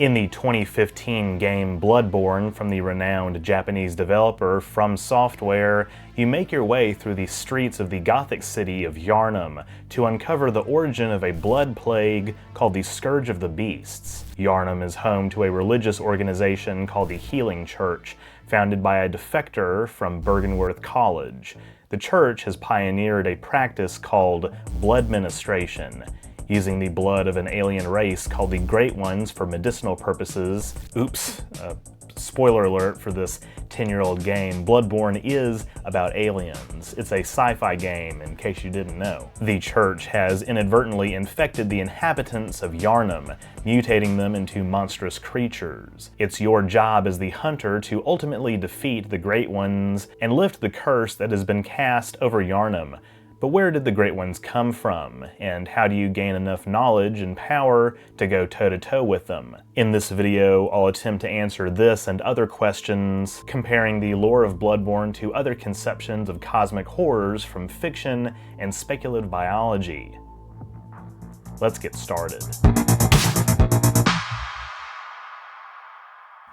In the 2015 game Bloodborne from the renowned Japanese developer From Software, you make your way through the streets of the Gothic city of Yharnam to uncover the origin of a blood plague called the Scourge of the Beasts. Yharnam is home to a religious organization called the Healing Church, founded by a defector from Bergenworth College. The church has pioneered a practice called blood ministration, using the blood of an alien race called the Great Ones for medicinal purposes. Oops, spoiler alert for this 10-year-old game. Bloodborne is about aliens. It's a sci-fi game, in case you didn't know. The church has inadvertently infected the inhabitants of Yharnam, mutating them into monstrous creatures. It's your job as the hunter to ultimately defeat the Great Ones and lift the curse that has been cast over Yharnam. But where did the Great Ones come from, and how do you gain enough knowledge and power to go toe-to-toe with them? In this video, I'll attempt to answer this and other questions, comparing the lore of Bloodborne to other conceptions of cosmic horrors from fiction and speculative biology. Let's get started.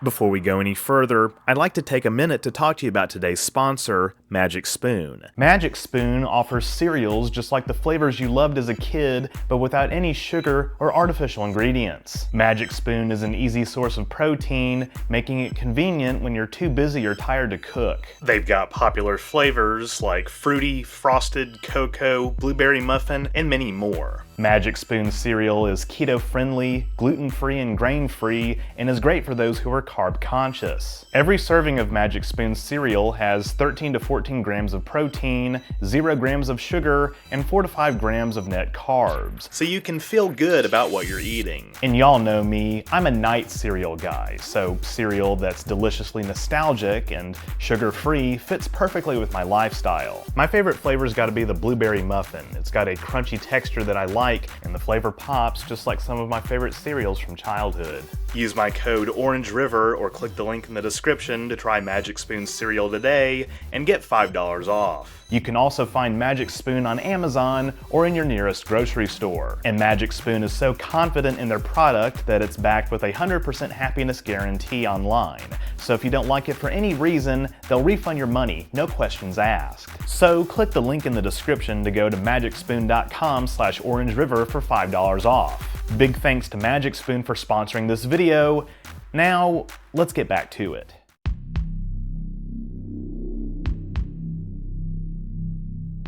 Before we go any further, I'd like to take a minute to talk to you about today's sponsor, Magic Spoon. Magic Spoon offers cereals just like the flavors you loved as a kid, but without any sugar or artificial ingredients. Magic Spoon is an easy source of protein, making it convenient when you're too busy or tired to cook. They've got popular flavors like fruity, frosted, cocoa, blueberry muffin, and many more. Magic Spoon cereal is keto-friendly, gluten-free, and grain-free, and is great for those who are carb-conscious. Every serving of Magic Spoon cereal has 13 to 14 grams of protein, 0 grams of sugar, and 4 to 5 grams of net carbs, so you can feel good about what you're eating. And y'all know me, I'm a night cereal guy, so cereal that's deliciously nostalgic and sugar-free fits perfectly with my lifestyle. My favorite flavor's gotta be the blueberry muffin. It's got a crunchy texture that I like, and the flavor pops just like some of my favorite cereals from childhood. Use my code OrangeRiver or click the link in the description to try Magic Spoon cereal today and get $5 off. You can also find Magic Spoon on Amazon or in your nearest grocery store. And Magic Spoon is so confident in their product that it's backed with a 100% happiness guarantee online. So if you don't like it for any reason, they'll refund your money, no questions asked. So click the link in the description to go to magicspoon.com/OrangeRiver for $5 off. Big thanks to Magic Spoon for sponsoring this video. Now, let's get back to it.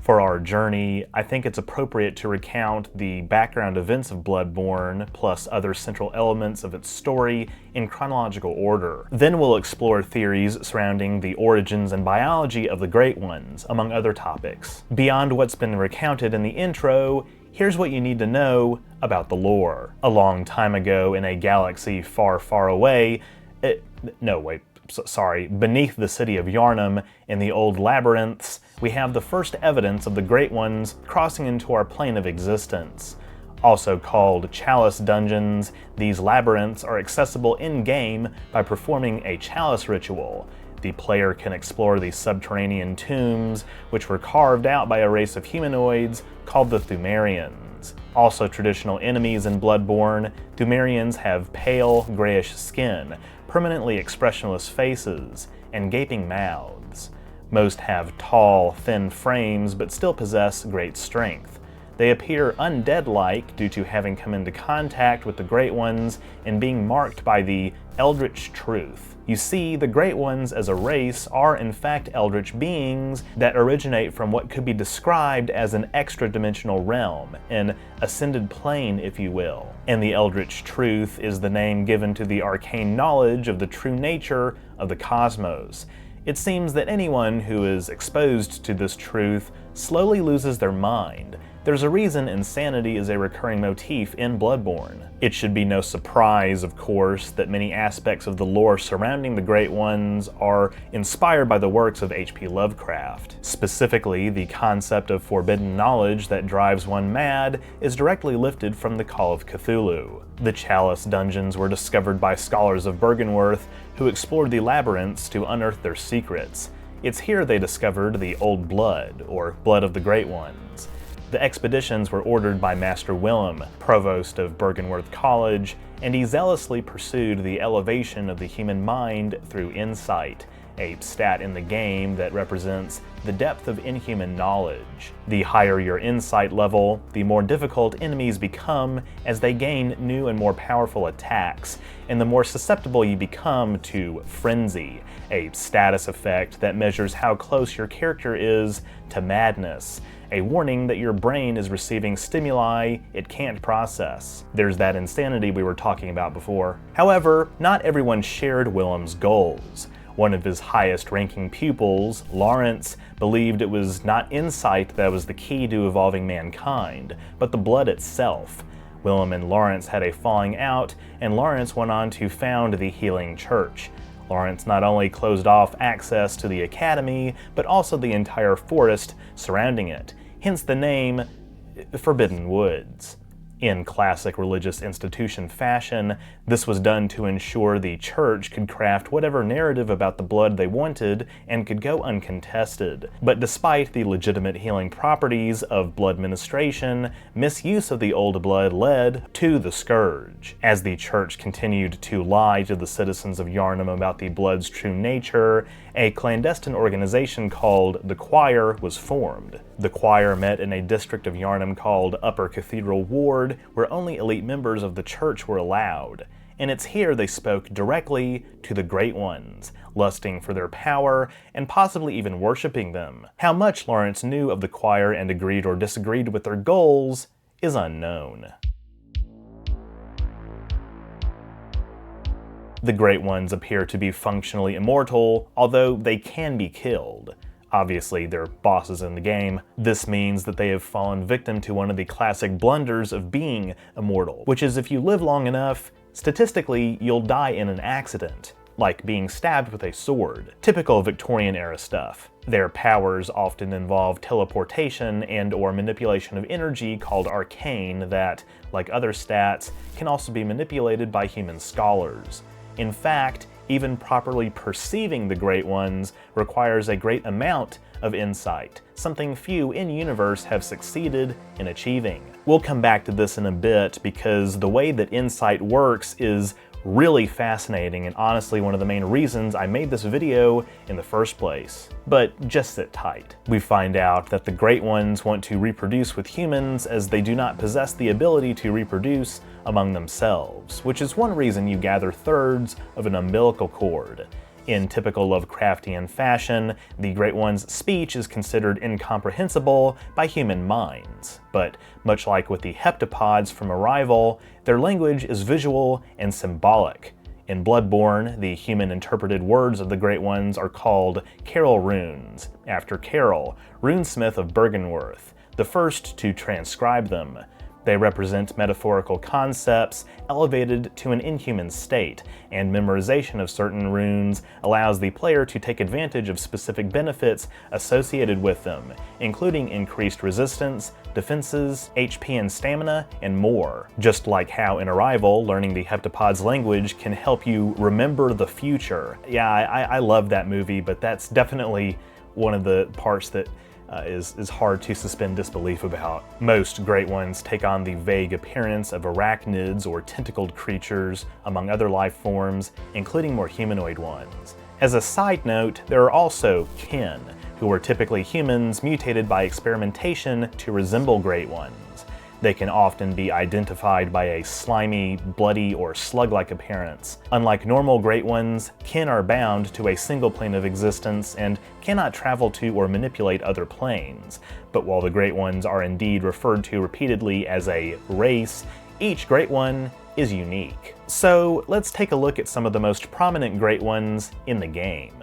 For our journey, I think it's appropriate to recount the background events of Bloodborne, plus other central elements of its story in chronological order. Then we'll explore theories surrounding the origins and biology of the Great Ones, among other topics. Beyond what's been recounted in the intro, here's what you need to know about the lore. A long time ago in a galaxy far, far away, beneath the city of Yharnam in the old labyrinths, we have the first evidence of the Great Ones crossing into our plane of existence. Also called chalice dungeons, these labyrinths are accessible in-game by performing a chalice ritual. The player can explore the subterranean tombs, which were carved out by a race of humanoids called the Thumerians. Also traditional enemies in Bloodborne, Thumerians have pale, grayish skin, permanently expressionless faces, and gaping mouths. Most have tall, thin frames but still possess great strength. They appear undead-like due to having come into contact with the Great Ones and being marked by the Eldritch Truth. You see, the Great Ones as a race are in fact eldritch beings that originate from what could be described as an extra-dimensional realm, an ascended plane, if you will. And the Eldritch Truth is the name given to the arcane knowledge of the true nature of the cosmos. It seems that anyone who is exposed to this truth slowly loses their mind. There's a reason insanity is a recurring motif in Bloodborne. It should be no surprise, of course, that many aspects of the lore surrounding the Great Ones are inspired by the works of H.P. Lovecraft. Specifically, the concept of forbidden knowledge that drives one mad is directly lifted from the Call of Cthulhu. The Chalice dungeons were discovered by scholars of Bergenworth who explored the labyrinths to unearth their secrets. It's here they discovered the Old Blood, or Blood of the Great Ones. The expeditions were ordered by Master Willem, provost of Bergenworth College, and he zealously pursued the elevation of the human mind through insight, a stat in the game that represents the depth of inhuman knowledge. The higher your insight level, the more difficult enemies become as they gain new and more powerful attacks, and the more susceptible you become to frenzy, a status effect that measures how close your character is to madness, a warning that your brain is receiving stimuli it can't process. There's that insanity we were talking about before. However, not everyone shared Willem's goals. One of his highest-ranking pupils, Lawrence, believed it was not insight that was the key to evolving mankind, but the blood itself. Willem and Lawrence had a falling out, and Lawrence went on to found the Healing Church. Lawrence not only closed off access to the academy, but also the entire forest surrounding it, hence the name Forbidden Woods. In classic religious institution fashion, this was done to ensure the church could craft whatever narrative about the blood they wanted and could go uncontested. But despite the legitimate healing properties of blood ministration, misuse of the old blood led to the scourge. As the church continued to lie to the citizens of Yharnam about the blood's true nature, a clandestine organization called the Choir was formed. The Choir met in a district of Yharnam called Upper Cathedral Ward, where only elite members of the church were allowed. And it's here they spoke directly to the Great Ones, lusting for their power and possibly even worshipping them. How much Lawrence knew of the Choir and agreed or disagreed with their goals is unknown. The Great Ones appear to be functionally immortal, although they can be killed. Obviously, they're bosses in the game. This means that they have fallen victim to one of the classic blunders of being immortal, which is if you live long enough, statistically, you'll die in an accident, like being stabbed with a sword. Typical Victorian-era stuff. Their powers often involve teleportation and/or manipulation of energy called arcane that, like other stats, can also be manipulated by human scholars. In fact, even properly perceiving the Great Ones requires a great amount of insight, something few in-universe have succeeded in achieving. We'll come back to this in a bit because the way that insight works is really fascinating and honestly one of the main reasons I made this video in the first place. But just sit tight. We find out that the Great Ones want to reproduce with humans as they do not possess the ability to reproduce among themselves, which is one reason you gather thirds of an umbilical cord. In typical Lovecraftian fashion, the Great One's speech is considered incomprehensible by human minds, but much like with the heptapods from Arrival, their language is visual and symbolic. In Bloodborne, the human-interpreted words of the Great Ones are called Carol runes, after Karl, runesmith of Bergenworth, the first to transcribe them. They represent metaphorical concepts elevated to an inhuman state, and memorization of certain runes allows the player to take advantage of specific benefits associated with them, including increased resistance, defenses, HP and stamina, and more. Just like how in Arrival, learning the heptapod's language can help you remember the future. Yeah, I love that movie, but that's definitely one of the parts that is hard to suspend disbelief about. Most Great Ones take on the vague appearance of arachnids or tentacled creatures, among other life forms, including more humanoid ones. As a side note, there are also kin, who are typically humans mutated by experimentation to resemble Great Ones. They can often be identified by a slimy, bloody, or slug-like appearance. Unlike normal Great Ones, kin are bound to a single plane of existence and cannot travel to or manipulate other planes. But while the Great Ones are indeed referred to repeatedly as a race, each Great One is unique. So let's take a look at some of the most prominent Great Ones in the game.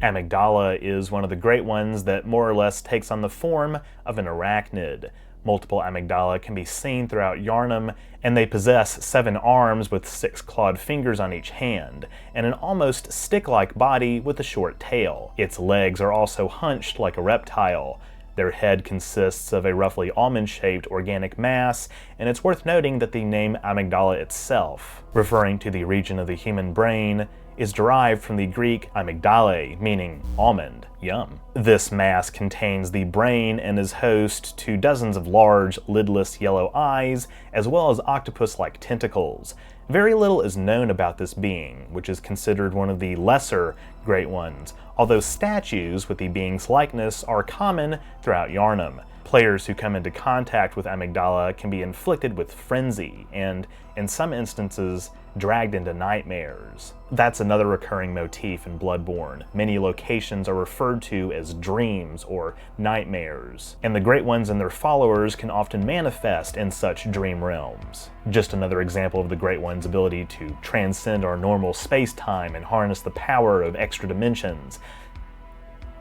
Amygdala is one of the Great Ones that more or less takes on the form of an arachnid. Multiple Amygdala can be seen throughout Yharnam, and they possess 7 arms with 6 clawed fingers on each hand, and an almost stick-like body with a short tail. Its legs are also hunched like a reptile. Their head consists of a roughly almond-shaped organic mass, and it's worth noting that the name Amygdala itself, referring to the region of the human brain, is derived from the Greek amygdala, meaning almond. Yum. This mass contains the brain and is host to dozens of large, lidless yellow eyes, as well as octopus-like tentacles. Very little is known about this being, which is considered one of the lesser Great Ones, although statues with the being's likeness are common throughout Yharnam. Players who come into contact with Amygdala can be inflicted with frenzy and, in some instances, dragged into nightmares. That's another recurring motif in Bloodborne. Many locations are referred to as dreams or nightmares, and the Great Ones and their followers can often manifest in such dream realms. Just another example of the Great One's ability to transcend our normal space-time and harness the power of extra dimensions.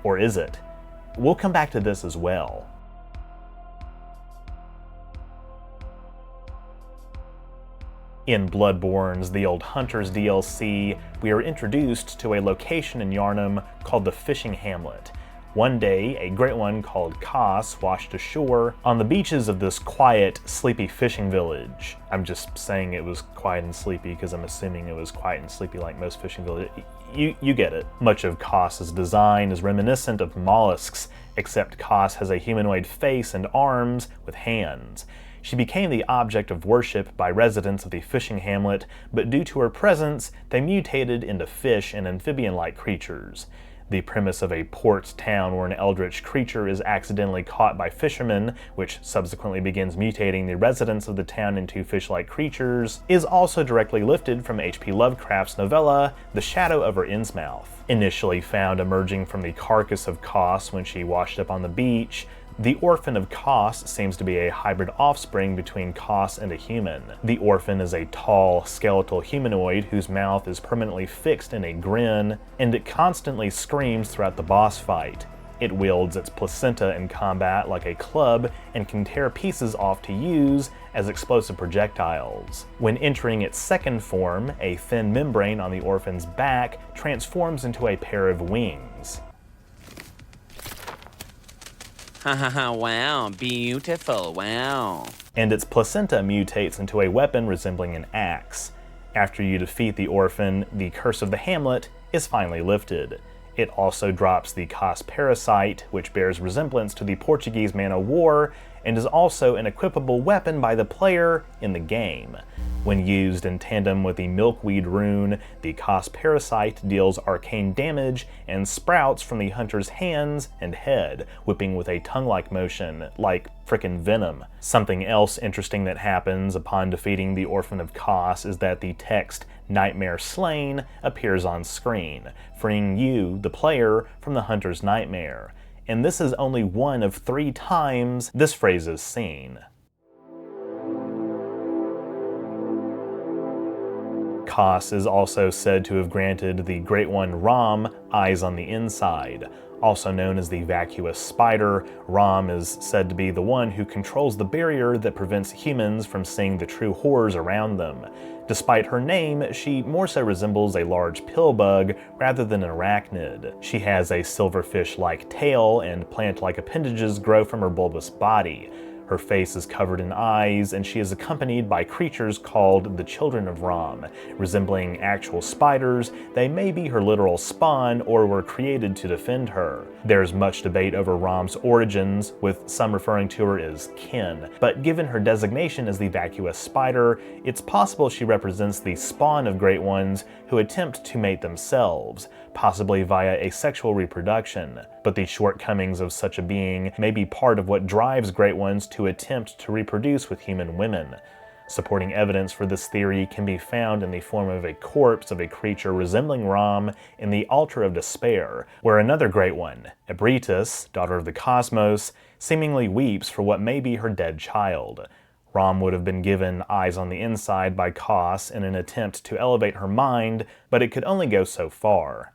Or is it? We'll come back to this as well. In Bloodborne's The Old Hunters DLC, we are introduced to a location in Yharnam called the Fishing Hamlet. One day, a Great One called Kos washed ashore on the beaches of this quiet, sleepy fishing village. I'm just saying it was quiet and sleepy because I'm assuming it was quiet and sleepy like most fishing villages. You get it. Much of Kos's design is reminiscent of mollusks, except Kos has a humanoid face and arms with hands. She became the object of worship by residents of the fishing hamlet, but due to her presence, they mutated into fish and amphibian-like creatures. The premise of a port town where an eldritch creature is accidentally caught by fishermen, which subsequently begins mutating the residents of the town into fish-like creatures, is also directly lifted from H.P. Lovecraft's novella, The Shadow over Innsmouth. Initially found emerging from the carcass of Kos when she washed up on the beach, the Orphan of Kos seems to be a hybrid offspring between Kos and a human. The Orphan is a tall, skeletal humanoid whose mouth is permanently fixed in a grin, and it constantly screams throughout the boss fight. It wields its placenta in combat like a club and can tear pieces off to use as explosive projectiles. When entering its second form, a thin membrane on the Orphan's back transforms into a pair of wings. Ha ha ha, wow, beautiful, wow. And its placenta mutates into a weapon resembling an axe. After you defeat the Orphan, the curse of the hamlet is finally lifted. It also drops the Kos parasite, which bears resemblance to the Portuguese man o' war, and is also an equipable weapon by the player in the game. When used in tandem with the Milkweed rune, the Kos parasite deals arcane damage and sprouts from the hunter's hands and head, whipping with a tongue-like motion, like frickin' venom. Something else interesting that happens upon defeating the Orphan of Kos is that the text "Nightmare Slain" appears on screen, freeing you, the player, from the hunter's nightmare. And this is only one of 3 times this phrase is seen. Kos is also said to have granted the Great One Ram eyes on the inside. Also known as the vacuous spider, Ram is said to be the one who controls the barrier that prevents humans from seeing the true horrors around them. Despite her name, she more so resembles a large pill bug rather than an arachnid. She has a silverfish-like tail, and plant-like appendages grow from her bulbous body. Her face is covered in eyes, and she is accompanied by creatures called the Children of Ram. Resembling actual spiders, they may be her literal spawn or were created to defend her. There's much debate over Ram's origins, with some referring to her as kin, but given her designation as the vacuous spider, it's possible she represents the spawn of Great Ones who attempt to mate themselves, possibly via asexual reproduction. But the shortcomings of such a being may be part of what drives Great Ones to attempt to reproduce with human women. Supporting evidence for this theory can be found in the form of a corpse of a creature resembling Ram in the Altar of Despair, where another Great One, Ebrietas, daughter of the cosmos, seemingly weeps for what may be her dead child. Ram would have been given eyes on the inside by Kos in an attempt to elevate her mind, but it could only go so far.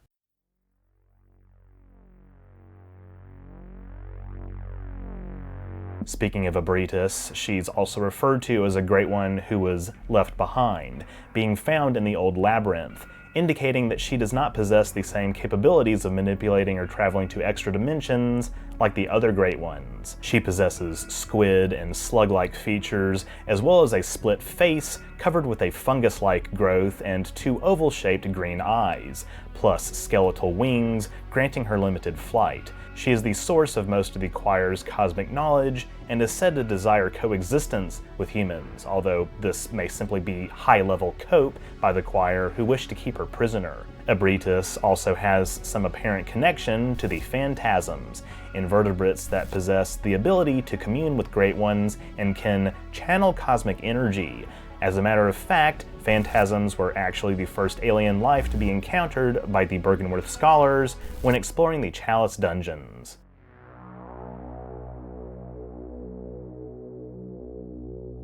Speaking of Ebrietas, she's also referred to as a Great One who was left behind, being found in the Old Labyrinth, indicating that she does not possess the same capabilities of manipulating or traveling to extra dimensions like the other Great Ones. She possesses squid and slug-like features, as well as a split face covered with a fungus-like growth and 2 oval-shaped green eyes, plus skeletal wings, granting her limited flight. She is the source of most of the choir's cosmic knowledge and is said to desire coexistence with humans, although this may simply be high-level cope by the choir who wish to keep her prisoner. Ebrietas also has some apparent connection to the phantasms, invertebrates that possess the ability to commune with Great Ones and can channel cosmic energy. As a matter of fact, phantasms were actually the first alien life to be encountered by the Byrgenwerth scholars when exploring the Chalice dungeons.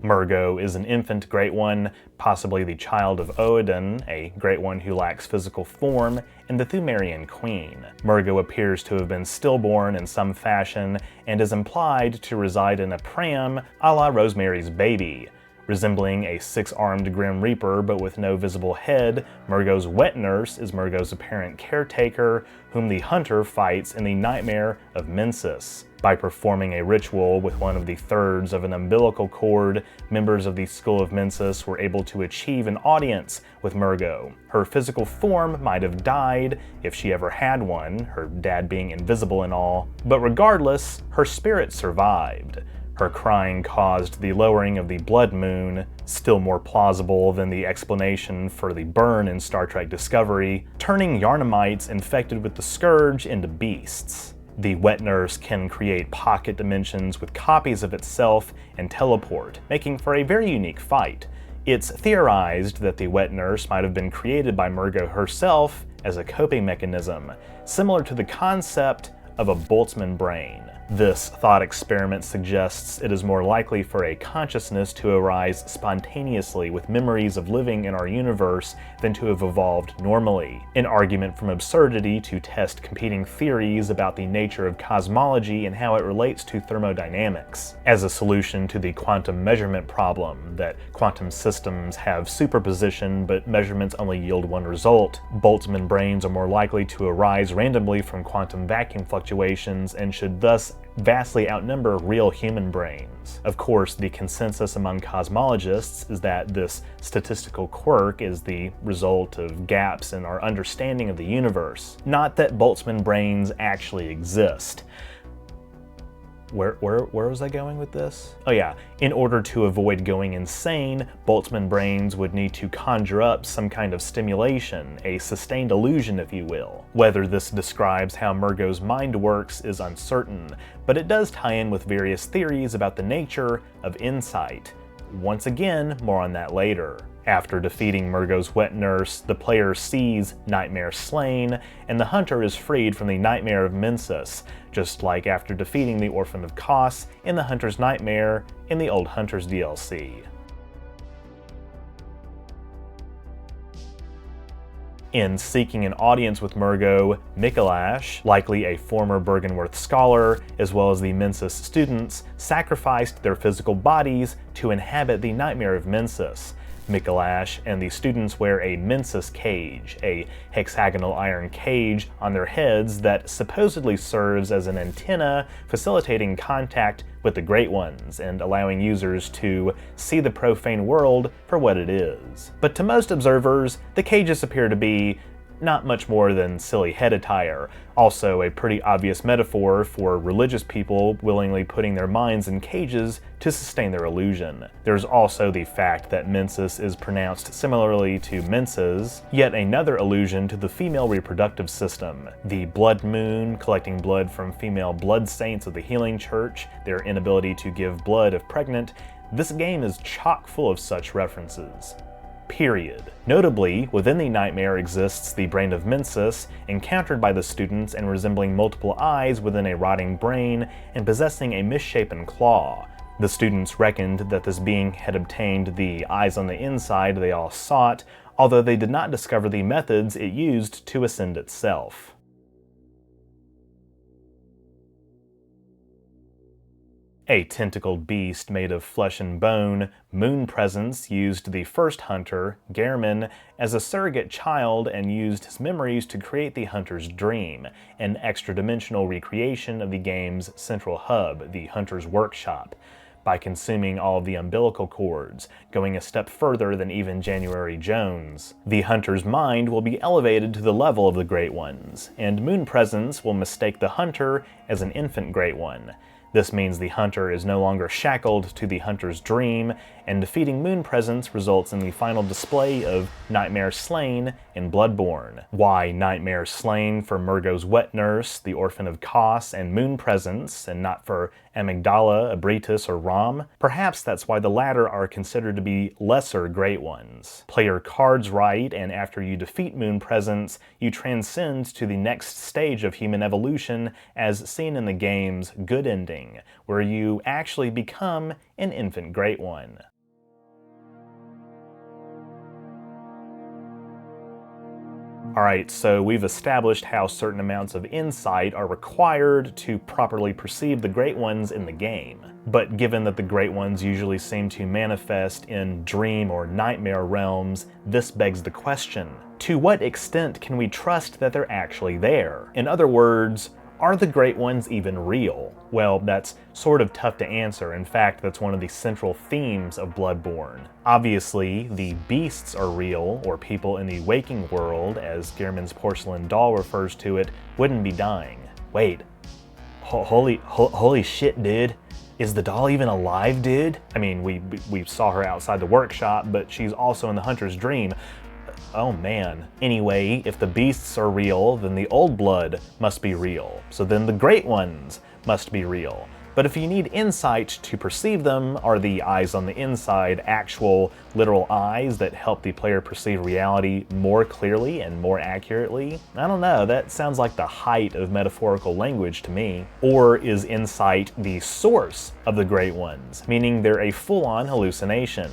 Mergo is an infant Great One, possibly the child of Odin, a Great One who lacks physical form, and the Thumerian Queen. Mergo appears to have been stillborn in some fashion and is implied to reside in a pram a la Rosemary's Baby. Resembling a 6-armed Grim Reaper but with no visible head, Mergo's wet nurse is Mergo's apparent caretaker, whom the hunter fights in the Nightmare of Mensis. By performing a ritual with one of the thirds of an umbilical cord, members of the School of Mensis were able to achieve an audience with Mergo. Her physical form might have died, if she ever had one, her dad being invisible and all, but regardless, her spirit survived. Her crying caused the lowering of the blood moon, still more plausible than the explanation for the burn in Star Trek Discovery, turning Yharnamites infected with the Scourge into beasts. The wet nurse can create pocket dimensions with copies of itself and teleport, making for a very unique fight. It's theorized that the wet nurse might have been created by Mergo herself as a coping mechanism, similar to the concept of a Boltzmann brain. This thought experiment suggests it is more likely for a consciousness to arise spontaneously with memories of living in our universe than to have evolved normally, an argument from absurdity to test competing theories about the nature of cosmology and how it relates to thermodynamics. As a solution to the quantum measurement problem, that quantum systems have superposition but measurements only yield one result, Boltzmann brains are more likely to arise randomly from quantum vacuum fluctuations and should thus vastly outnumber real human brains. Of course, the consensus among cosmologists is that this statistical quirk is the result of gaps in our understanding of the universe, not that Boltzmann brains actually exist. Where was I going with this? Oh yeah, in order to avoid going insane, Boltzmann brains would need to conjure up some kind of stimulation, a sustained illusion if you will. Whether this describes how Mergo's mind works is uncertain, but it does tie in with various theories about the nature of insight. Once again, more on that later. After defeating Mergo's wet nurse, the player sees Nightmare slain, and the hunter is freed from the Nightmare of Mensis, just like after defeating the Orphan of Kos in the Hunter's Nightmare in the Old Hunters DLC. In seeking an audience with Mergo, Mikolash, likely a former Byrgenwerth scholar, as well as the Mensis students, sacrificed their physical bodies to inhabit the Nightmare of Mensis. Mikolash and the students wear a Mensis cage, a hexagonal iron cage on their heads that supposedly serves as an antenna facilitating contact with the Great Ones and allowing users to see the profane world for what it is. But to most observers, the cages appear to be not much more than silly head attire, also a pretty obvious metaphor for religious people willingly putting their minds in cages to sustain their illusion. There's also the fact that Mensis is pronounced similarly to Menses, yet another allusion to the female reproductive system. The blood moon, collecting blood from female blood saints of the healing church, their inability to give blood if pregnant. This game is chock full of such references. Period. Notably, within the nightmare exists the brain of Mensis, encountered by the students and resembling multiple eyes within a rotting brain and possessing a misshapen claw. The students reckoned that this being had obtained the eyes on the inside they all sought, although they did not discover the methods it used to ascend itself. A tentacled beast made of flesh and bone, Moon Presence used the first hunter, Gehrman, as a surrogate child and used his memories to create the hunter's dream, an extra-dimensional recreation of the game's central hub, the hunter's workshop, by consuming all of the umbilical cords, going a step further than even January Jones. The hunter's mind will be elevated to the level of the Great Ones, and Moon Presence will mistake the hunter as an infant Great One. This means the hunter is no longer shackled to the hunter's dream, and defeating Moon Presence results in the final display of Nightmare Slain in Bloodborne. Why Nightmare Slain for Mergo's wet nurse, the orphan of Kos and Moon Presence, and not for Amygdala, Ebrietas, or Rom? Perhaps that's why the latter are considered to be lesser Great Ones. Play your cards right, and after you defeat Moon Presence, you transcend to the next stage of human evolution as seen in the game's good ending, where you actually become an infant Great One. Alright, so we've established how certain amounts of insight are required to properly perceive the Great Ones in the game. But given that the Great Ones usually seem to manifest in dream or nightmare realms, this begs the question: to what extent can we trust that they're actually there? In other words, are the Great Ones even real? Well, that's sort of tough to answer. In fact, that's one of the central themes of Bloodborne. Obviously, the beasts are real, or people in the waking world, as Gehrman's porcelain doll refers to it, wouldn't be dying. Wait, holy shit, dude. Is the doll even alive, dude? I mean, we saw her outside the workshop, but she's also in the hunter's dream. Oh man. Anyway, if the beasts are real, then the old blood must be real. So then the Great Ones must be real. But if you need insight to perceive them, are the eyes on the inside actual literal eyes that help the player perceive reality more clearly and more accurately? I don't know, that sounds like the height of metaphorical language to me. Or is insight the source of the Great Ones, meaning they're a full-on hallucination?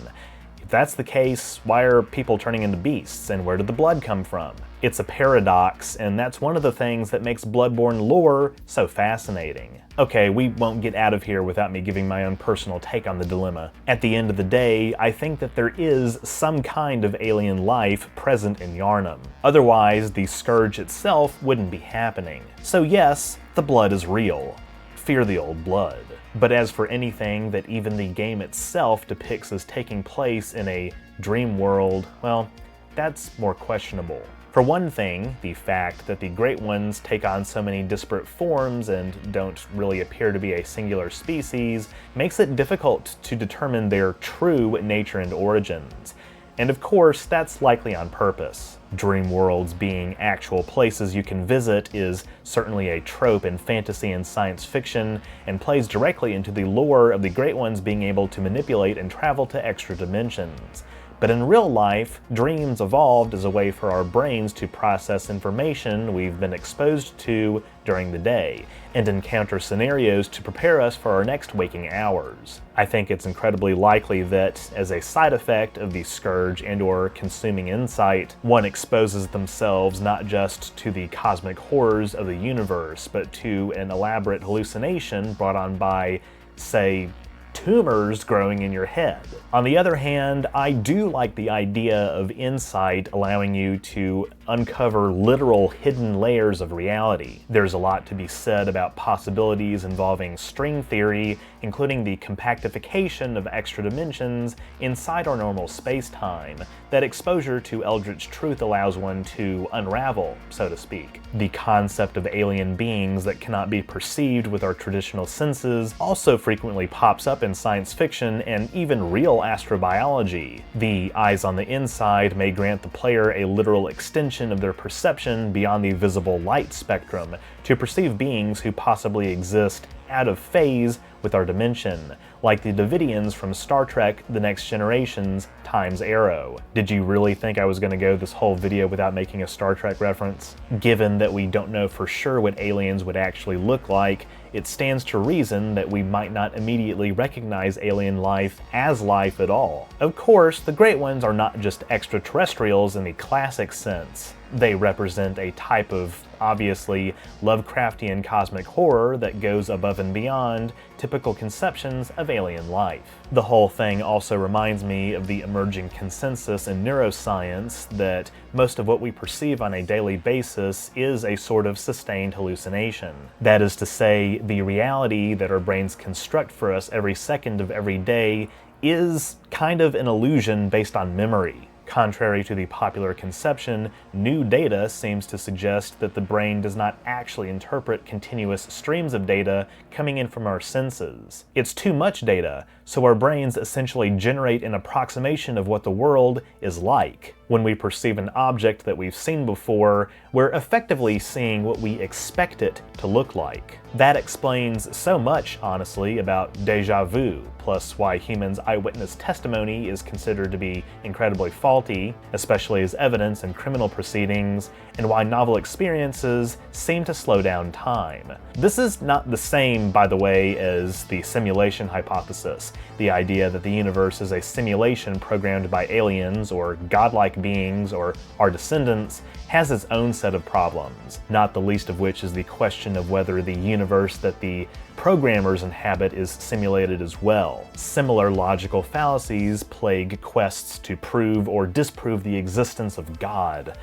If that's the case, why are people turning into beasts, and where did the blood come from? It's a paradox, and that's one of the things that makes Bloodborne lore so fascinating. Okay, we won't get out of here without me giving my own personal take on the dilemma. At the end of the day, I think that there is some kind of alien life present in Yharnam. Otherwise, the Scourge itself wouldn't be happening. So yes, the blood is real. Fear the old blood. But as for anything that even the game itself depicts as taking place in a dream world, well, that's more questionable. For one thing, the fact that the Great Ones take on so many disparate forms and don't really appear to be a singular species makes it difficult to determine their true nature and origins. And of course, that's likely on purpose. Dream worlds being actual places you can visit is certainly a trope in fantasy and science fiction, and plays directly into the lore of the Great Ones being able to manipulate and travel to extra dimensions. But in real life, dreams evolved as a way for our brains to process information we've been exposed to during the day, and encounter scenarios to prepare us for our next waking hours. I think it's incredibly likely that, as a side effect of the Scourge and/or consuming insight, one exposes themselves not just to the cosmic horrors of the universe, but to an elaborate hallucination brought on by, say, tumors growing in your head. On the other hand, I do like the idea of insight allowing you to uncover literal hidden layers of reality. There's a lot to be said about possibilities involving string theory, including the compactification of extra dimensions inside our normal space-time, that exposure to eldritch truth allows one to unravel, so to speak. The concept of alien beings that cannot be perceived with our traditional senses also frequently pops up in science fiction and even real astrobiology. The eyes on the inside may grant the player a literal extension of their perception beyond the visible light spectrum to perceive beings who possibly exist out of phase with our dimension, like the Davidians from Star Trek The Next Generation's Time's Arrow. Did you really think I was going to go this whole video without making a Star Trek reference? Given that we don't know for sure what aliens would actually look like, it stands to reason that we might not immediately recognize alien life as life at all. Of course, the Great Ones are not just extraterrestrials in the classic sense. They represent a type of, obviously, Lovecraftian cosmic horror that goes above and beyond typical conceptions of alien life. The whole thing also reminds me of the emerging consensus in neuroscience that most of what we perceive on a daily basis is a sort of sustained hallucination. That is to say, the reality that our brains construct for us every second of every day is kind of an illusion based on memory. Contrary to the popular conception, new data seems to suggest that the brain does not actually interpret continuous streams of data coming in from our senses. It's too much data, so our brains essentially generate an approximation of what the world is like. When we perceive an object that we've seen before, we're effectively seeing what we expect it to look like. That explains so much, honestly, about déjà vu, plus why humans' eyewitness testimony is considered to be incredibly faulty, especially as evidence in criminal proceedings, and why novel experiences seem to slow down time. This is not the same, by the way, as the simulation hypothesis, the idea that the universe is a simulation programmed by aliens or godlike beings or our descendants has its own set of problems, not the least of which is the question of whether the universe that the programmers inhabit is simulated as well. Similar logical fallacies plague quests to prove or disprove the existence of God.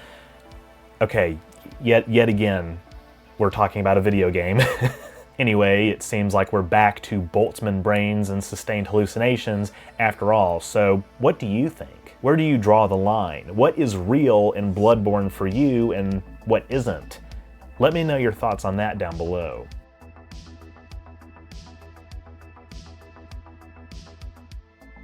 Okay, yet again, we're talking about a video game. Anyway, it seems like we're back to Boltzmann brains and sustained hallucinations after all, so what do you think? Where do you draw the line? What is real in Bloodborne for you and what isn't? Let me know your thoughts on that down below.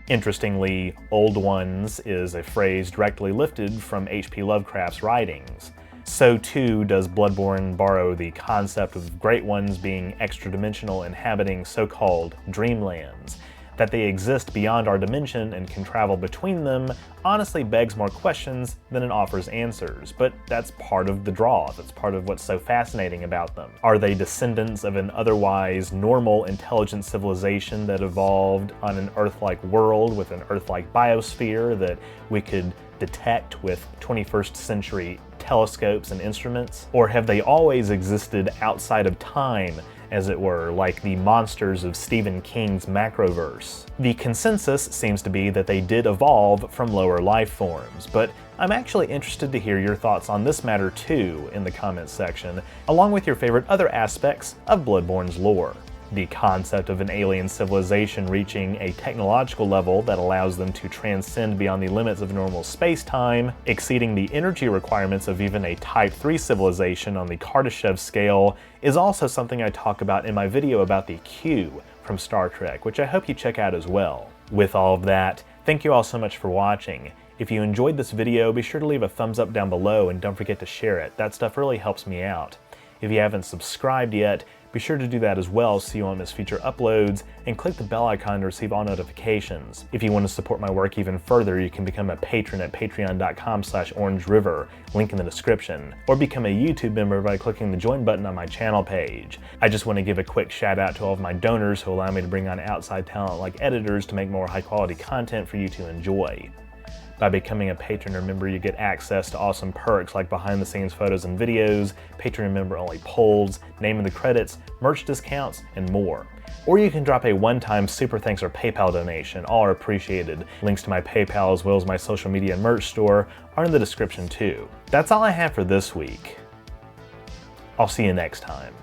Interestingly, Old Ones is a phrase directly lifted from H.P. Lovecraft's writings. So too does Bloodborne borrow the concept of Great Ones being extradimensional, inhabiting so-called dreamlands. That they exist beyond our dimension and can travel between them honestly begs more questions than it offers answers, but that's part of the draw, that's part of what's so fascinating about them. Are they descendants of an otherwise normal intelligent civilization that evolved on an Earth-like world with an Earth-like biosphere that we could detect with 21st century telescopes and instruments? Or have they always existed outside of time, as it were, like the monsters of Stephen King's Macroverse? The consensus seems to be that they did evolve from lower life forms, but I'm actually interested to hear your thoughts on this matter too in the comments section, along with your favorite other aspects of Bloodborne's lore. The concept of an alien civilization reaching a technological level that allows them to transcend beyond the limits of normal space-time, exceeding the energy requirements of even a Type 3 civilization on the Kardashev scale, is also something I talk about in my video about the Q from Star Trek, which I hope you check out as well. With all of that, thank you all so much for watching. If you enjoyed this video, be sure to leave a thumbs up down below and don't forget to share it. That stuff really helps me out. If you haven't subscribed yet, be sure to do that as well so you won't miss future uploads, and click the bell icon to receive all notifications. If you want to support my work even further, you can become a patron at patreon.com/OrangeRiver, link in the description, or become a YouTube member by clicking the join button on my channel page. I just want to give a quick shout out to all of my donors who allow me to bring on outside talent like editors to make more high quality content for you to enjoy. By becoming a patron or member, you get access to awesome perks like behind-the-scenes photos and videos, patron and member-only polls, name in the credits, merch discounts, and more. Or you can drop a one-time super thanks or PayPal donation. All are appreciated. Links to my PayPal as well as my social media and merch store are in the description too. That's all I have for this week. I'll see you next time.